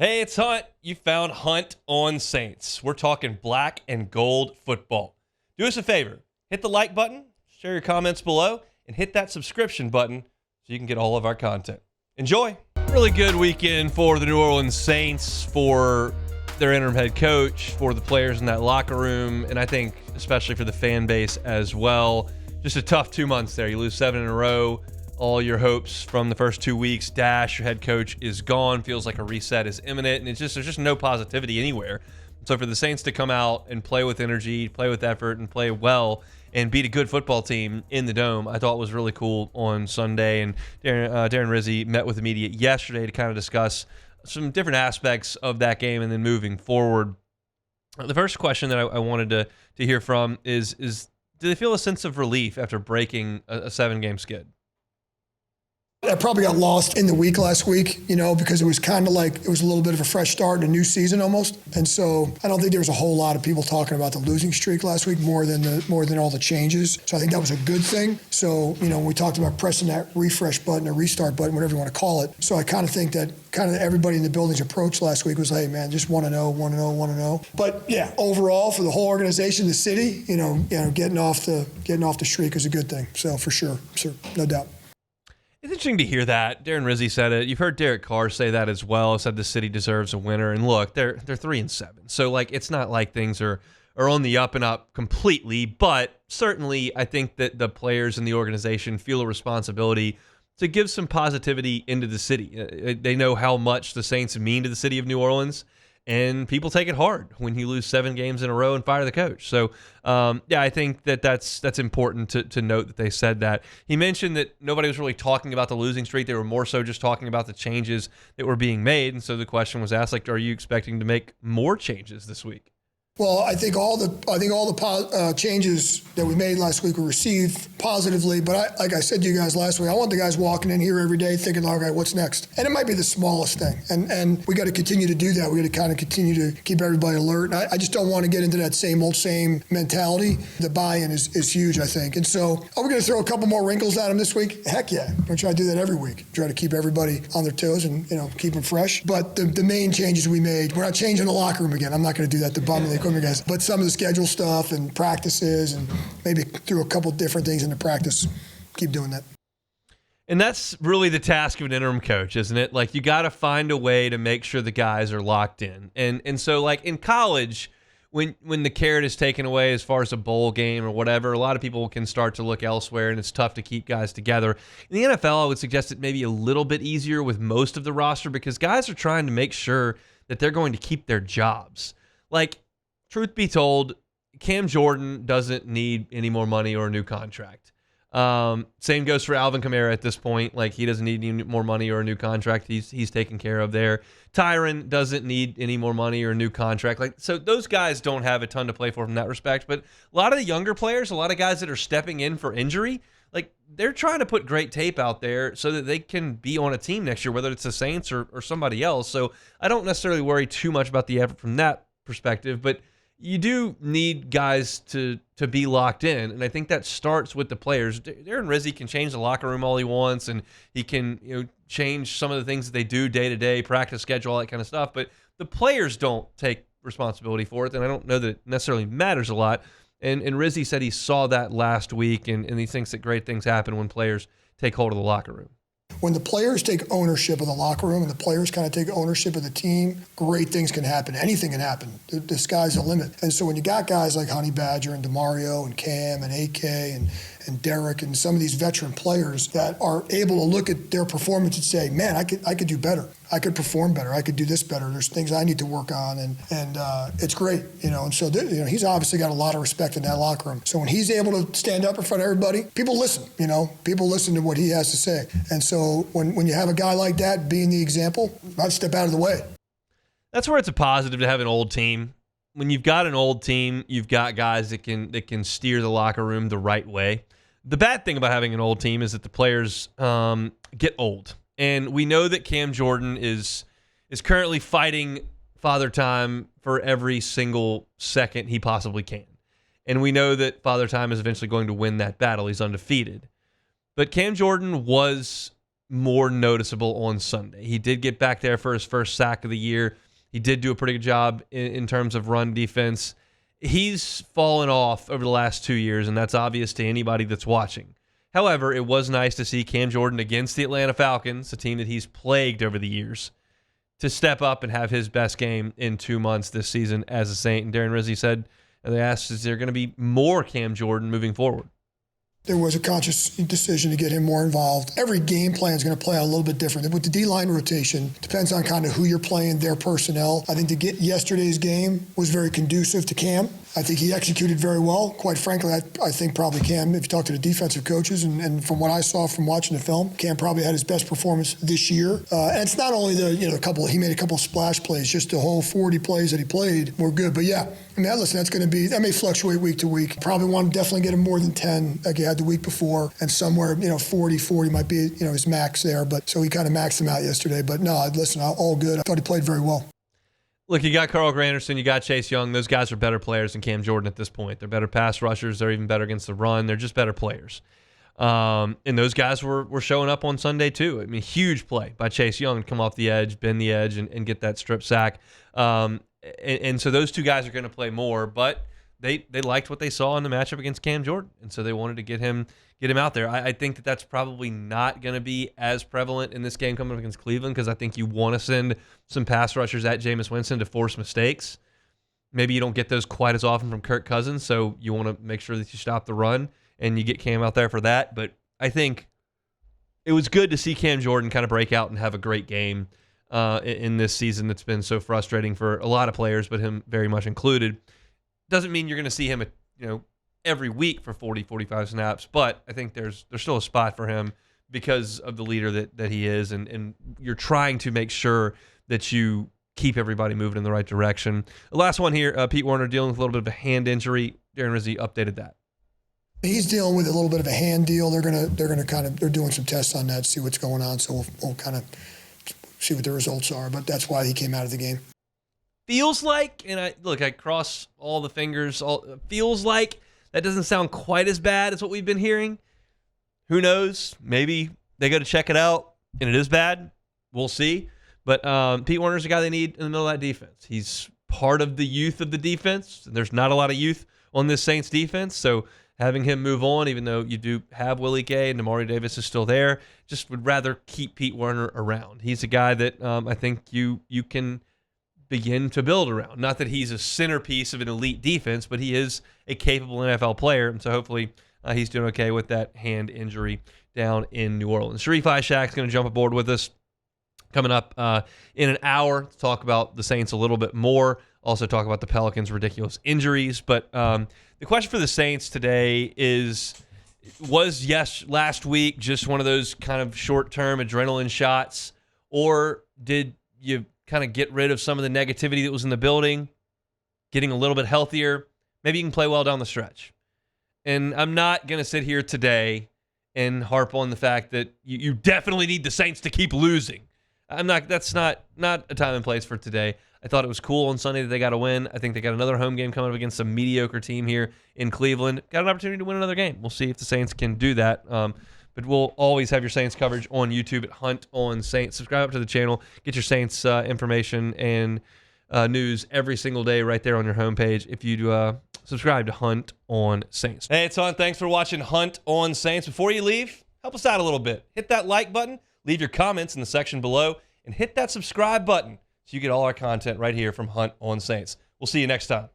Hey, it's Hunt. You found Hunt on Saints. We're talking black and gold football. Do us a favor. Hit the like button, share your comments below, and hit that subscription button so you can get all of our content. Enjoy. Really good weekend for the New Orleans Saints, for their interim head coach, for the players in that locker room, and I think especially for the fan base as well. Just a tough 2 months there. You lose 7 in a row. All your hopes from the first 2 weeks dash. Your head coach is gone. Feels like a reset is imminent, and there's just no positivity anywhere. So for the Saints to come out and play with energy, play with effort, and play well, and beat a good football team in the Dome, I thought was really cool on Sunday. And Darren Rizzi met with the media yesterday to kind of discuss some different aspects of that game and then moving forward. The first question that I wanted to hear from is do they feel a sense of relief after breaking a 7-game skid? I probably got lost in the week last week, because it was kind of like it was a little bit of a fresh start in a new season almost. And so I don't think there was a whole lot of people talking about the losing streak last week more than all the changes. So I think that was a good thing. So, we talked about pressing that refresh button or restart button, whatever you want to call it. So I kind of think that everybody in the building's approach last week was like, hey, man, just want to know. But yeah, overall for the whole organization, the city, getting off the streak is a good thing. So for sure, no doubt. It's interesting to hear that. Darren Rizzi said it. You've heard Derek Carr say that as well. Said the city deserves a winner. And look, they're 3-7. So it's not like things are on the up and up completely. But certainly, I think that the players in the organization feel a responsibility to give some positivity into the city. They know how much the Saints mean to the city of New Orleans. And people take it hard when you lose 7 games in a row and fire the coach. So, I think that's important to note that they said that. He mentioned that nobody was really talking about the losing streak. They were more so just talking about the changes that were being made. And so the question was asked, are you expecting to make more changes this week? Well, I think all the changes that we made last week were received positively. But like I said to you guys last week, I want the guys walking in here every day thinking, okay, what's next? And it might be the smallest thing. And we got to continue to do that. We got to kind of continue to keep everybody alert. I just don't want to get into that same mentality. The buy-in is huge, I think. And so are we going to throw a couple more wrinkles at them this week? Heck yeah. We're going to try to do that every week. Try to keep everybody on their toes and, keep them fresh. But the main changes we made, we're not changing the locker room again. I'm not going to do that to bum the guys, but some of the schedule stuff and practices and maybe threw a couple different things into practice. Keep doing that. And that's really the task of an interim coach, isn't it? You got to find a way to make sure the guys are locked in. And so in college, when the carrot is taken away as far as a bowl game or whatever, a lot of people can start to look elsewhere, and it's tough to keep guys together. In the NFL, I would suggest it may be a little bit easier with most of the roster because guys are trying to make sure that they're going to keep their jobs. Truth be told, Cam Jordan doesn't need any more money or a new contract. Same goes for Alvin Kamara at this point. He doesn't need any more money or a new contract. He's taken care of there. Tyron doesn't need any more money or a new contract. So those guys don't have a ton to play for from that respect. But a lot of the younger players, a lot of guys that are stepping in for injury, they're trying to put great tape out there so that they can be on a team next year, whether it's the Saints or somebody else. So I don't necessarily worry too much about the effort from that perspective, but you do need guys to be locked in, and I think that starts with the players. Darren Rizzi can change the locker room all he wants, and he can change some of the things that they do day to day, practice schedule, all that kind of stuff. But the players don't take responsibility for it, and I don't know that it necessarily matters a lot. And Rizzi said he saw that last week, and he thinks that great things happen when players take hold of the locker room. When the players take ownership of the locker room and the players kind of take ownership of the team, great things can happen. Anything can happen. The sky's the limit. And so when you got guys like Honey Badger and DeMario and Cam and AK and Derek and some of these veteran players that are able to look at their performance and say, man, I could do better. I could perform better. I could do this better. There's things I need to work on, and it's great, And so he's obviously got a lot of respect in that locker room. So when he's able to stand up in front of everybody, people listen. People listen to what he has to say. And so when you have a guy like that being the example, I'd step out of the way. That's where it's a positive to have an old team. When you've got an old team, you've got guys that can steer the locker room the right way. The bad thing about having an old team is that the players get old. And we know that Cam Jordan is currently fighting Father Time for every single second he possibly can. And we know that Father Time is eventually going to win that battle. He's undefeated. But Cam Jordan was more noticeable on Sunday. He did get back there for his first sack of the year. He did do a pretty good job in terms of run defense. He's fallen off over the last 2 years, and that's obvious to anybody that's watching. However, it was nice to see Cam Jordan against the Atlanta Falcons, a team that he's plagued over the years, to step up and have his best game in 2 months this season as a Saint. And Darren Rizzi said, and they asked, is there going to be more Cam Jordan moving forward? There was a conscious decision to get him more involved. Every game plan is going to play out a little bit different. With the D-line rotation, depends on kind of who you're playing, their personnel. I think yesterday's game was very conducive to Cam. I think he executed very well. Quite frankly, I think probably Cam, if you talk to the defensive coaches, and from what I saw from watching the film, Cam probably had his best performance this year. And it's not only he made a couple splash plays, just the whole 40 plays that he played were good. But yeah, I mean, listen, that may fluctuate week to week. Probably want to definitely get him more than 10 like he had the week before, and somewhere 40 might be his max there. But so he kind of maxed him out yesterday. But no, listen, all good. I thought he played very well. Look, you got Carl Granderson, you got Chase Young. Those guys are better players than Cam Jordan at this point. They're better pass rushers. They're even better against the run. They're just better players. And those guys were showing up on Sunday too. I mean, huge play by Chase Young to come off the edge, bend the edge, and get that strip sack. And so those two guys are going to play more, but they liked what they saw in the matchup against Cam Jordan, and so they wanted to get him out there. I think that's probably not going to be as prevalent in this game coming up against Cleveland, because I think you want to send some pass rushers at Jameis Winston to force mistakes. Maybe you don't get those quite as often from Kirk Cousins, so you want to make sure that you stop the run and you get Cam out there for that. But I think it was good to see Cam Jordan kind of break out and have a great game in this season that's been so frustrating for a lot of players, but him very much included. Doesn't mean you're going to see him every week for 40, 45 snaps, but I think there's still a spot for him because of the leader that he is, and you're trying to make sure that you keep everybody moving in the right direction. The last one here, Pete Werner dealing with a little bit of a hand injury. Darren Rizzi updated that. He's dealing with a little bit of a hand deal. They're doing some tests on that, see what's going on. So we'll kind of see what the results are. But that's why he came out of the game. Feels like, and I cross all the fingers. Feels like that doesn't sound quite as bad as what we've been hearing. Who knows? Maybe they go to check it out and it is bad. We'll see. But Pete Werner's the guy they need in the middle of that defense. He's part of the youth of the defense. And there's not a lot of youth on this Saints defense, so having him move on, even though you do have Willie Gay and Damari Davis is still there, just would rather keep Pete Werner around. He's a guy that I think you can begin to build around. Not that he's a centerpiece of an elite defense, but he is a capable NFL player, and so hopefully he's doing okay with that hand injury down in New Orleans. Sharif Ishaq's going to jump aboard with us coming up in an hour to talk about the Saints a little bit more. Also talk about the Pelicans' ridiculous injuries. But the question for the Saints today was last week just one of those kind of short-term adrenaline shots, or did you kind of get rid of some of the negativity that was in the building, getting a little bit healthier? Maybe you can play well down the stretch. And I'm not going to sit here today and harp on the fact that you definitely need the Saints to keep losing. That's not a time and place for today. I thought it was cool on Sunday that they got a win. I think they got another home game coming up against a mediocre team here in Cleveland. Got an opportunity to win another game. We'll see if the Saints can do that. But we'll always have your Saints coverage on YouTube at Hunt on Saints. Subscribe to the channel. Get your Saints information and news every single day right there on your homepage if you subscribe to Hunt on Saints. Hey, it's Hunt. Thanks for watching Hunt on Saints. Before you leave, help us out a little bit. Hit that like button. Leave your comments in the section below. And hit that subscribe button so you get all our content right here from Hunt on Saints. We'll see you next time.